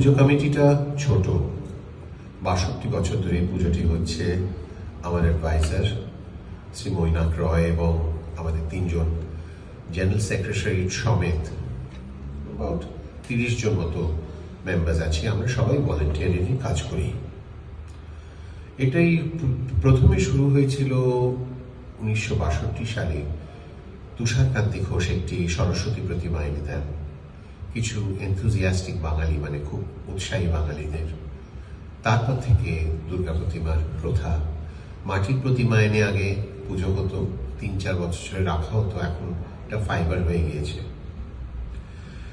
পুজো কমিটিটা ছোট, ৬২ বছর ধরে পুজোটি হচ্ছে। আমার অ্যাডভাইজার শ্রী মৈনাক রয় এবং আমাদের ৩ জন জেনারেল সেক্রেটারি সমেত অ্যাবাউট ৩০ জন মতো মেম্বার্স আছি। আমরা সবাই ভলেন্টিয়ারিলি কাজ করি। এটাই প্রথমে শুরু হয়েছিল ১৯৬২ সালে। তুষারকান্তি ঘোষ একটি সরস্বতী প্রতিমা এনে দেন কিছু এনথুজিয়াস্টিক বাঙালি, মানে খুব উৎসাহী বাঙালিদের। তারপর থেকে দুর্গা প্রতিমার প্রথা, মাটির প্রতিমা এনে আগে পুজো হতো, ৩-৪ বছর রাখা হতো, এখন এটা ফাইবার হয়ে গিয়েছে।